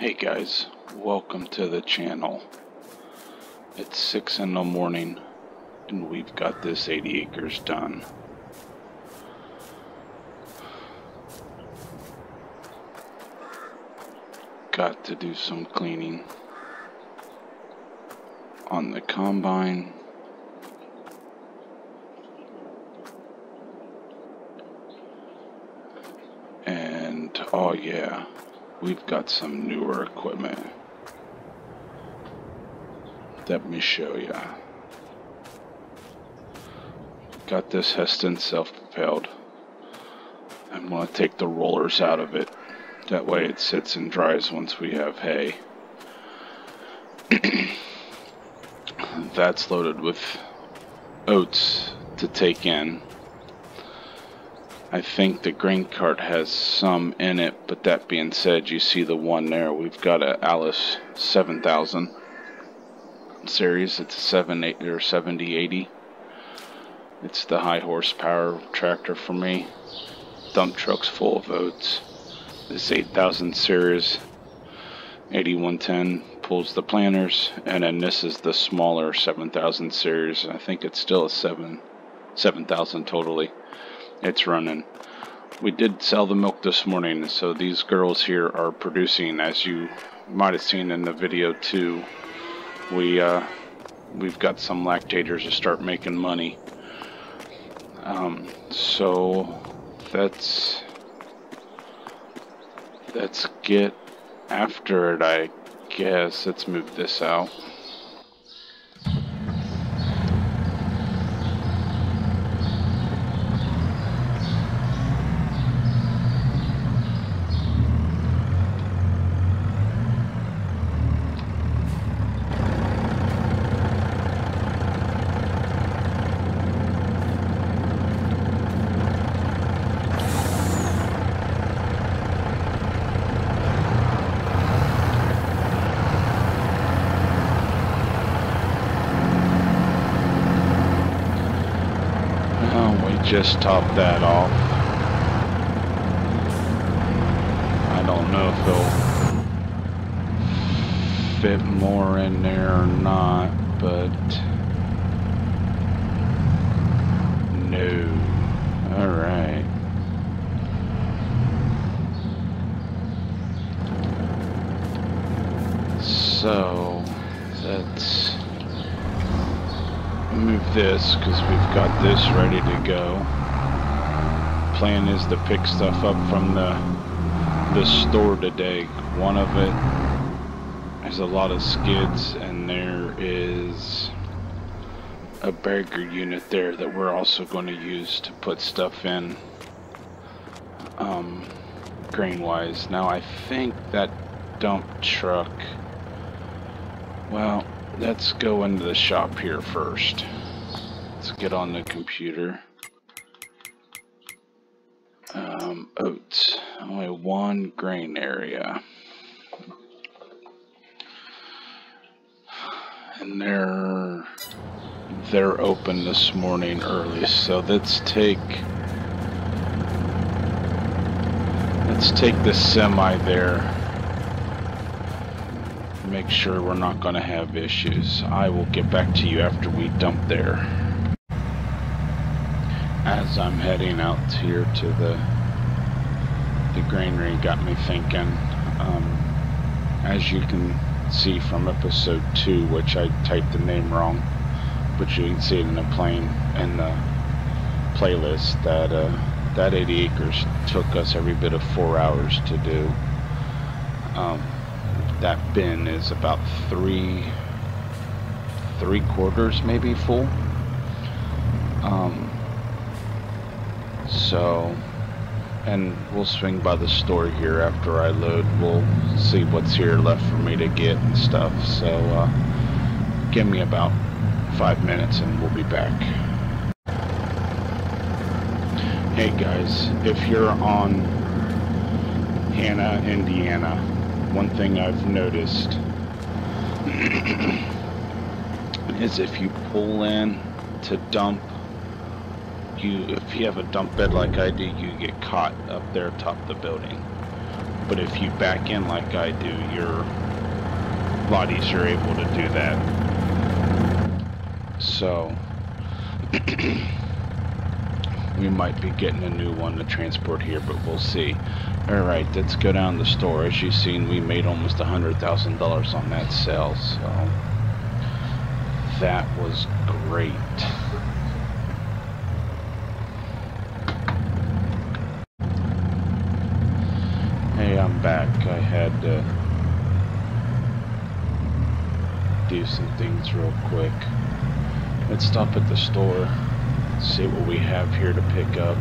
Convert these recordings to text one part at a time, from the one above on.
Hey guys, welcome to the channel. It's 6 in the morning and we've got this 80 acres done. Got to do some cleaning on the combine. And oh yeah, we've got some newer equipment. Let me show ya. Got this Heston self-propelled. I'm going to take the rollers out of it. That way it sits and dries once we have hay. That's loaded with oats to take in. I think the grain cart has some in it, but that being said, you see the one there. We've got a Alice 7000 series. It's a 7080. It's the high horsepower tractor for me. Dump truck's full of oats. This 8000 series 8110 pulls the planters, and then this is the smaller 7000 series. I think it's still a 7000 totally. It's running. We did sell the milk this morning, so these girls here are producing, as you might have seen in the video too. We've got some lactators to start making money. So let's get after it, I guess. Let's move this out. Just top that off. I don't know if it'll fit more in there or not, but no. Alright. So let's move this because we've got this ready to go. Plan is to pick stuff up from the store today. One of it has a lot of skids, and there is a bagger unit there that we're also going to use to put stuff in grain wise. Now I think that dump truck, well, let's go into the shop here first. Let's get on the computer. Oats. Only one grain area. And they're open this morning early. So let's take the semi there. Make sure we're not going to have issues. I will get back to you after we dump there. As I'm heading out here to the granary, got me thinking. As you can see from episode 2, which I typed the name wrong, but you can see it in the playlist, that 80 acres took us every bit of 4 hours to do. That bin is about three-quarters maybe full. So, and we'll swing by the store here after I load. We'll see what's here left for me to get and stuff. So, give me about 5 minutes and we'll be back. Hey guys, if you're on Hanna, Indiana, one thing I've noticed is if you pull in to dump, if you have a dump bed like I do, you get caught up there atop the building. But if you back in like I do, you're a lot easier able to do that. So we might be getting a new one to transport here, but we'll see. Alright, let's go down the store. As you've seen, we made almost $100,000 on that sale, so that was great. Hey, I'm back. I had to do some things real quick. Let's stop at the store, see what we have here to pick up.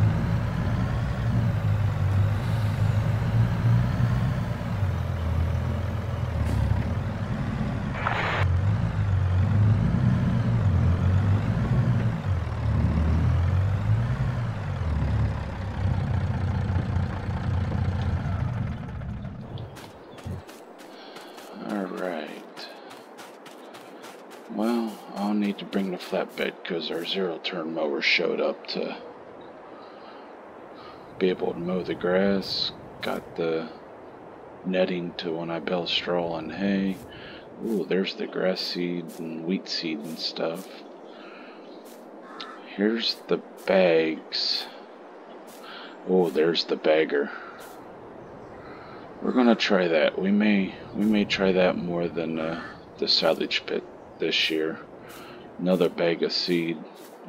Well, I'll need to bring the flatbed because our zero-turn mower showed up to be able to mow the grass. Got the netting to when I bale straw and hay. Ooh, there's the grass seed and wheat seed and stuff. Here's the bags. Oh, there's the bagger. We're gonna try that. We may try that more than the silage pit this year. Another bag of seed.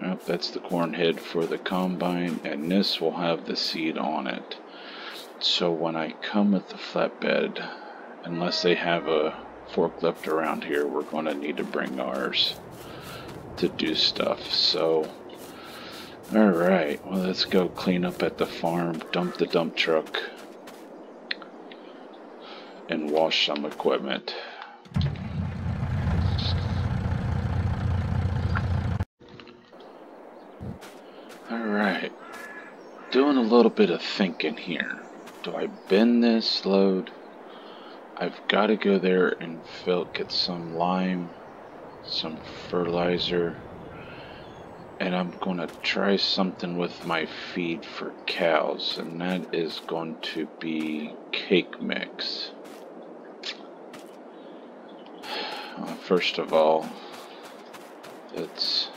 Oh, that's the corn head for the combine, and this will have the seed on it. So when I come with the flatbed, unless they have a forklift around here, we're going to need to bring ours to do stuff. So alright, well, let's go clean up at the farm, dump the dump truck, and wash some equipment. Alright, doing a little bit of thinking here. Do I bend this load? I've got to go there and get some lime, some fertilizer, and I'm going to try something with my feed for cows, and that is going to be cake mix. First of all, let's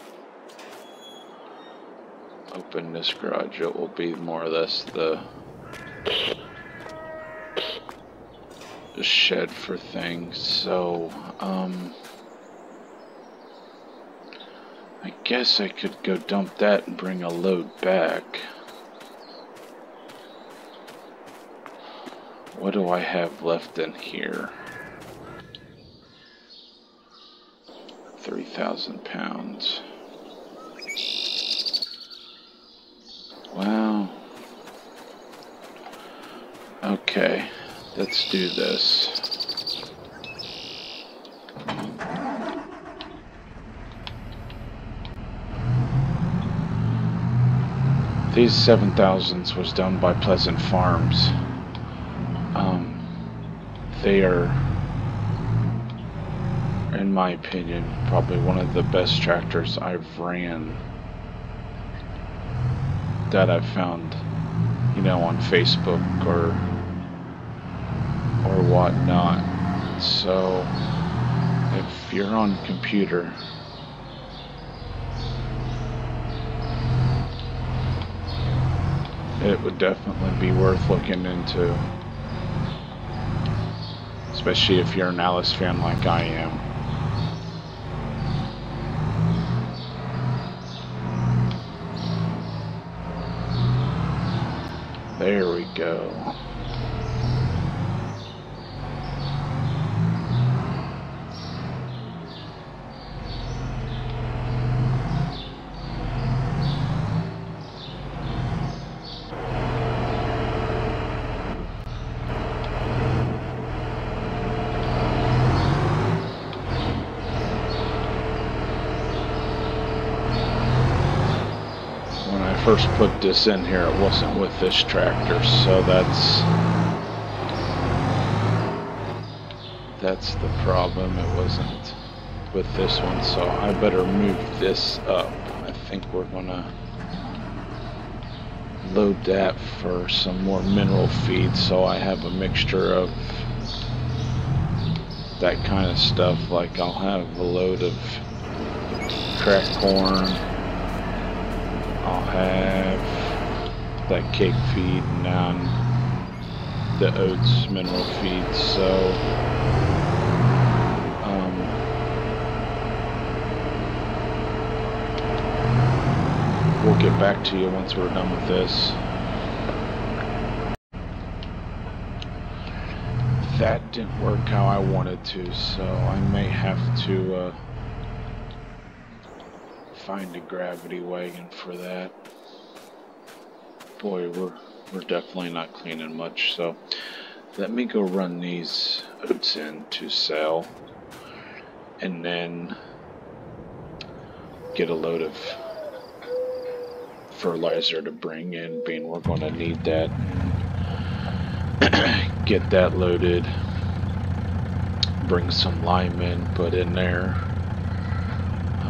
open this garage. It will be more or less the shed for things. So I guess I could go dump that and bring a load back. What do I have left in here? 3,000 pounds. Wow. Okay, let's do this. These 7,000s was done by Pleasant Farms. They are, in my opinion, probably one of the best tractors I've ran that I've found, you know, on Facebook or whatnot. So if you're on computer, it would definitely be worth looking into, especially if you're an Alice fan like I am. There we go. First put this in here, it wasn't with this tractor, so that's the problem. It wasn't with this one, so I better move this up. I think we're gonna load that for some more mineral feed, so I have a mixture of that kind of stuff. Like I'll have a load of cracked corn, I'll have that cake feed, and then the oats mineral feed. So we'll get back to you once we're done with this. That didn't work how I wanted to, so I may have to find a gravity wagon for that. Boy, we're definitely not cleaning much, so let me go run these oats in to sell, and then get a load of fertilizer to bring in, being we're going to need that. Get that loaded, bring some lime in, put in there,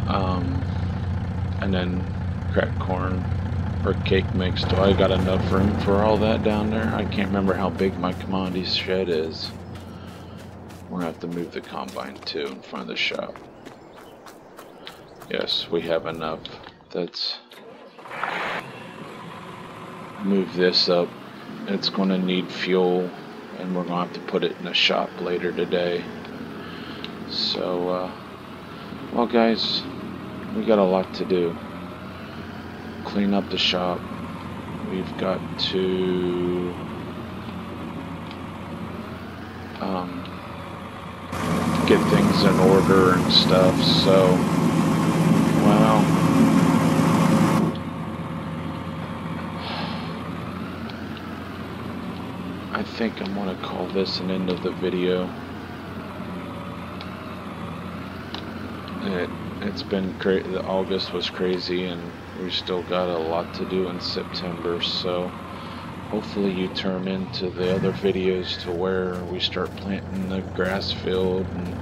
and then cracked corn or cake mix. Do I got enough room for all that down there? I can't remember how big my commodities shed is. We're gonna have to move the combine too in front of the shop. Yes, we have enough. Let's move this up. It's gonna need fuel, and we're gonna have to put it in the shop later today. So, well guys, we got a lot to do. Clean up the shop. We've got to get things in order and stuff. So, well, I think I'm gonna call this an end of the video. It's been crazy. August was crazy, and we still got a lot to do in September. So hopefully you turn into the other videos to where we start planting the grass field and,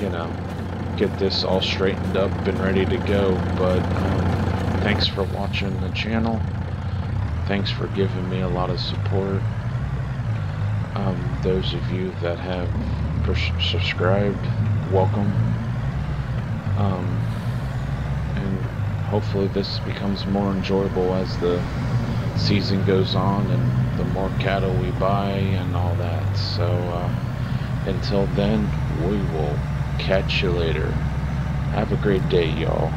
you know, get this all straightened up and ready to go. But thanks for watching the channel. Thanks for giving me a lot of support. Those of you that have subscribed, welcome. And hopefully this becomes more enjoyable as the season goes on and the more cattle we buy and all that. So until then, we will catch you later. Have a great day, y'all.